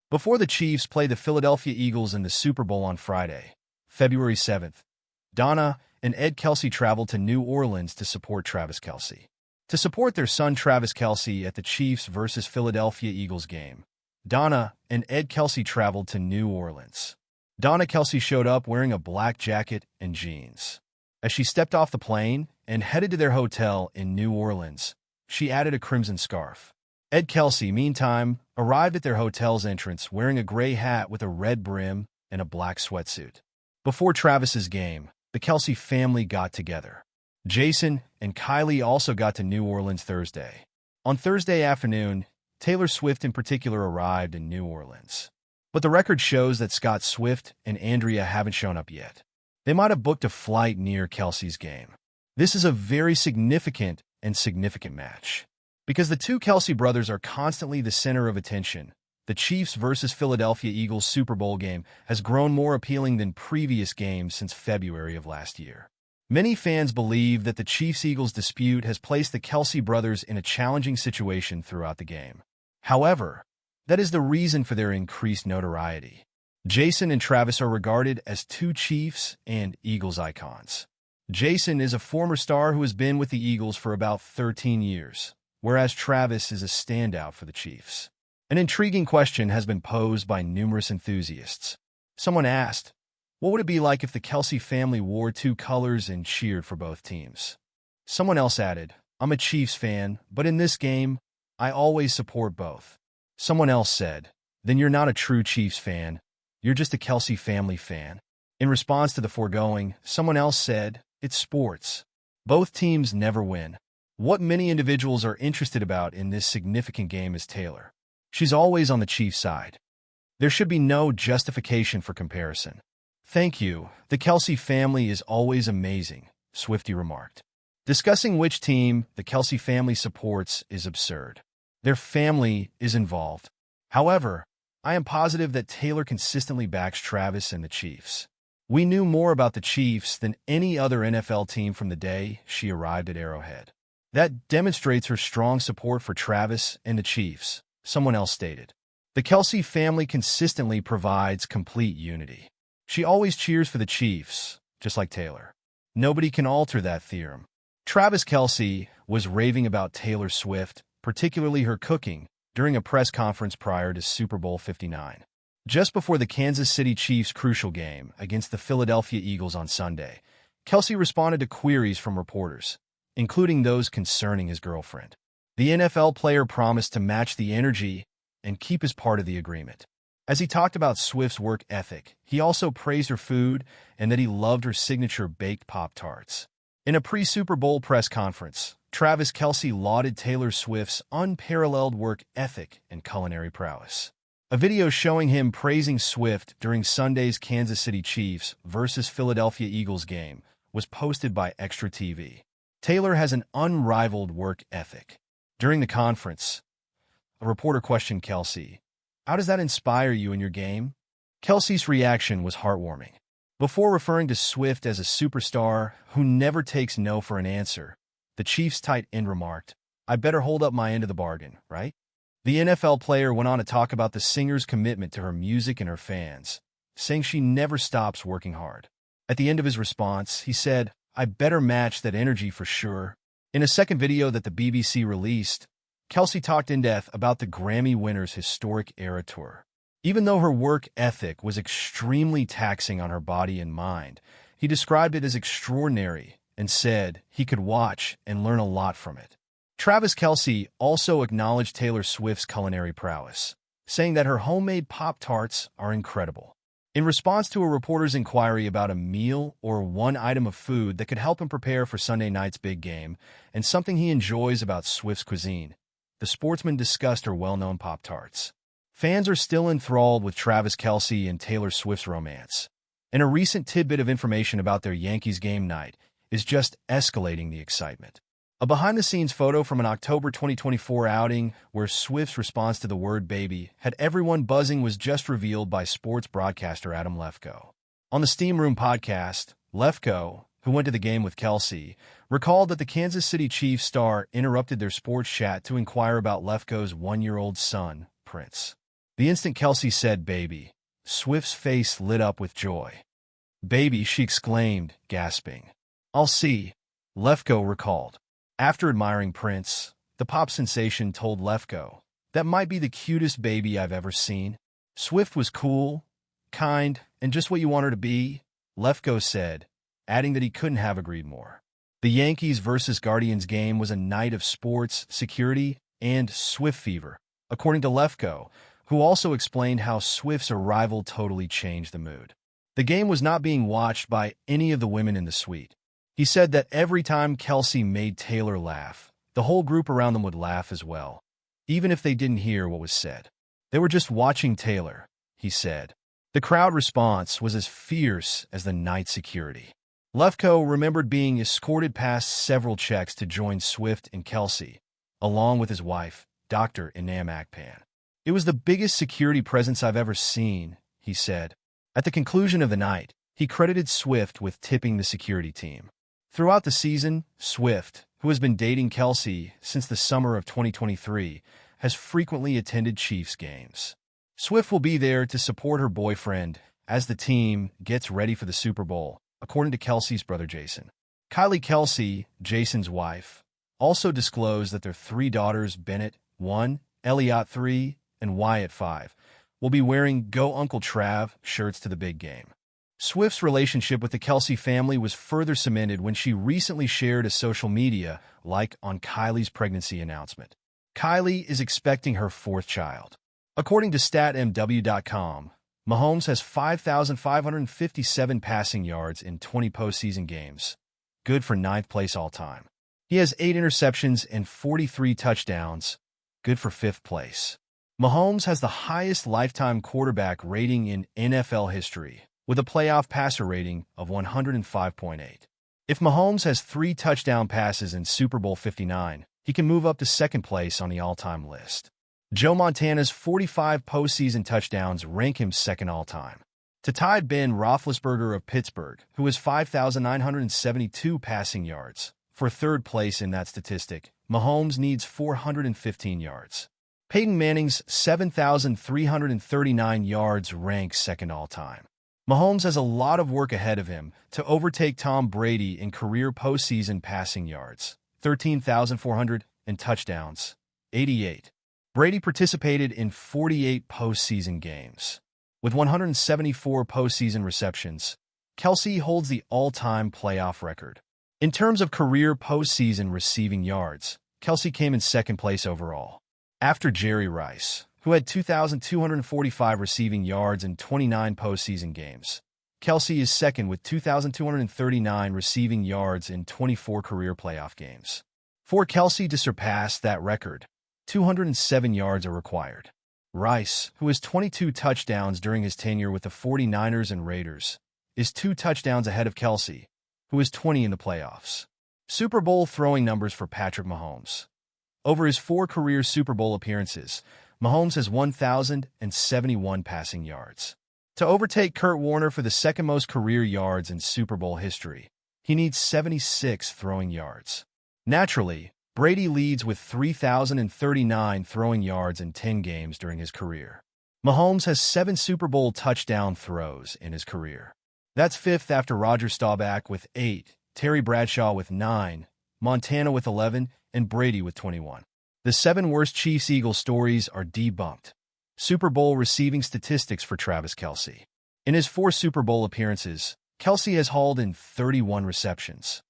Before the Chiefs play the Philadelphia Eagles in the Super Bowl on Friday, February 7th, Donna and Kelce traveled to New Orleans to support Travis Kelce. To support their son Travis Kelce at the Chiefs vs. Philadelphia Eagles game, Donna and Kelce traveled to New Orleans. Donna Kelce showed up wearing a black jacket and jeans. As she stepped off the plane and headed to their hotel in New Orleans, she added a crimson scarf. Kelce, meantime, arrived at their hotel's entrance wearing a gray hat with a red brim and a black sweatsuit. Before Travis's game, the Kelce family got together. Jason and Kylie also got to New Orleans Thursday. On Thursday afternoon, Taylor Swift in particular arrived in New Orleans. But the record shows that Scott Swift and Andrea haven't shown up yet. They might have booked a flight near Kelce's game. This is a very significant match. Because the two Kelce brothers are constantly the center of attention, the Chiefs vs. Philadelphia Eagles Super Bowl game has grown more appealing than previous games since February of last year. Many fans believe that the Chiefs-Eagles dispute has placed the Kelce brothers in a challenging situation throughout the game. However, that is the reason for their increased notoriety. Jason and Travis are regarded as two Chiefs and Eagles icons. Jason is a former star who has been with the Eagles for about 13 years. Whereas Travis is a standout for the Chiefs. An intriguing question has been posed by numerous enthusiasts. Someone asked, what would it be like if the Kelce family wore two colors and cheered for both teams? Someone else added, I'm a Chiefs fan, but in this game, I always support both. Someone else said, then you're not a true Chiefs fan, you're just a Kelce family fan. In response to the foregoing, someone else said, it's sports. Both teams never win. What many individuals are interested about in this significant game is Taylor. She's always on the Chiefs' side. There should be no justification for comparison. Thank you. The Kelce family is always amazing, Swiftie remarked. Discussing which team the Kelce family supports is absurd. Their family is involved. However, I am positive that Taylor consistently backs Travis and the Chiefs. We knew more about the Chiefs than any other NFL team from the day she arrived at Arrowhead. That demonstrates her strong support for Travis and the Chiefs, someone else stated. The Kelce family consistently provides complete unity. She always cheers for the Chiefs, just like Taylor. Nobody can alter that theorem. Travis Kelce was raving about Taylor Swift, particularly her cooking, during a press conference prior to Super Bowl 59. Just before the Kansas City Chiefs' crucial game against the Philadelphia Eagles on Sunday, Kelce responded to queries from reporters, including those concerning his girlfriend. The NFL player promised to match the energy and keep his part of the agreement. As he talked about Swift's work ethic, he also praised her food and that he loved her signature baked Pop-Tarts. In a pre-Super Bowl press conference, Travis Kelce lauded Taylor Swift's unparalleled work ethic and culinary prowess. A video showing him praising Swift during Sunday's Kansas City Chiefs vs. Philadelphia Eagles game was posted by Extra TV. Taylor has an unrivaled work ethic. During the conference, a reporter questioned Kelce, how does that inspire you in your game? Kelce's reaction was heartwarming. Before referring to Swift as a superstar who never takes no for an answer, the Chiefs' tight end remarked, I better hold up my end of the bargain, right? The NFL player went on to talk about the singer's commitment to her music and her fans, saying she never stops working hard. At the end of his response, he said, I better match that energy for sure. In a second video that the BBC released, Kelce talked in depth about the Grammy winner's historic era tour. Even though her work ethic was extremely taxing on her body and mind, he described it as extraordinary and said he could watch and learn a lot from it. Travis Kelce also acknowledged Taylor Swift's culinary prowess, saying that her homemade Pop-Tarts are incredible. In response to a reporter's inquiry about a meal or one item of food that could help him prepare for Sunday night's big game and something he enjoys about Swift's cuisine, the sportsman discussed her well-known Pop-Tarts. Fans are still enthralled with Travis Kelce and Taylor Swift's romance, and a recent tidbit of information about their Yankees game night is just escalating the excitement. A behind-the-scenes photo from an October 2024 outing where Swift's response to the word baby had everyone buzzing was just revealed by sports broadcaster Adam Lefkoe. On the Steam Room podcast, Lefkoe, who went to the game with Kelce, recalled that the Kansas City Chiefs star interrupted their sports chat to inquire about Lefkoe's one-year-old son, Prince. The instant Kelce said baby, Swift's face lit up with joy. Baby, she exclaimed, gasping. I'll see, Lefko recalled. After admiring Prince, the pop sensation told Lefko, that might be the cutest baby I've ever seen. Swift was cool, kind, and just what you want her to be, Lefko said, adding that he couldn't have agreed more. The Yankees versus Guardians game was a night of sports, security, and Swift fever, according to Lefko, who also explained how Swift's arrival totally changed the mood. The game was not being watched by any of the women in the suite. He said that every time Kelce made Taylor laugh, the whole group around them would laugh as well, even if they didn't hear what was said. They were just watching Taylor, he said. The crowd response was as fierce as the night security. Lefko remembered being escorted past several checks to join Swift and Kelce, along with his wife, Dr. Inam Akpan. It was the biggest security presence I've ever seen, he said. At the conclusion of the night, he credited Swift with tipping the security team. Throughout the season, Swift, who has been dating Kelce since the summer of 2023, has frequently attended Chiefs games. Swift will be there to support her boyfriend as the team gets ready for the Super Bowl, according to Kelce's brother Jason. Kylie Kelce, Jason's wife, also disclosed that their three daughters, Bennett, 1, Elliot, 3, and Wyatt, 5, will be wearing Go Uncle Trav shirts to the big game. Swift's relationship with the Kelce family was further cemented when she recently shared a social media like on Kylie's pregnancy announcement. Kylie is expecting her fourth child. According to StatMW.com, Mahomes has 5,557 passing yards in 20 postseason games, good for 9th place all-time. He has 8 interceptions and 43 touchdowns, good for 5th place. Mahomes has the highest lifetime quarterback rating in NFL history, with a playoff passer rating of 105.8. If Mahomes has 3 touchdown passes in Super Bowl 59, he can move up to 2nd place on the all-time list. Joe Montana's 45 postseason touchdowns rank him 2nd all-time. To tie Ben Roethlisberger of Pittsburgh, who has 5,972 passing yards, for 3rd place in that statistic, Mahomes needs 415 yards. Peyton Manning's 7,339 yards ranks 2nd all-time. Mahomes has a lot of work ahead of him to overtake Tom Brady in career postseason passing yards, 13,400, and touchdowns, 88. Brady participated in 48 postseason games. With 174 postseason receptions, Kelce holds the all-time playoff record. In terms of career postseason receiving yards, Kelce came in 2nd place overall, after Jerry Rice, who had 2,245 receiving yards in 29 postseason games. Kelce is 2nd with 2,239 receiving yards in 24 career playoff games. For Kelce to surpass that record, 207 yards are required. Rice, who has 22 touchdowns during his tenure with the 49ers and Raiders, is 2 touchdowns ahead of Kelce, who has 20 in the playoffs. Super Bowl throwing numbers for Patrick Mahomes. Over his 4 career Super Bowl appearances, Mahomes has 1,071 passing yards. To overtake Kurt Warner for the 2nd most career yards in Super Bowl history, he needs 76 throwing yards. Naturally, Brady leads with 3,039 throwing yards in 10 games during his career. Mahomes has 7 Super Bowl touchdown throws in his career. That's 5th after Roger Staubach with 8, Terry Bradshaw with 9, Montana with 11, and Brady with 21. The 7 worst Chiefs-Eagles stories are debunked. Super Bowl receiving statistics for Travis Kelce. In his 4 Super Bowl appearances, Kelce has hauled in 31 receptions.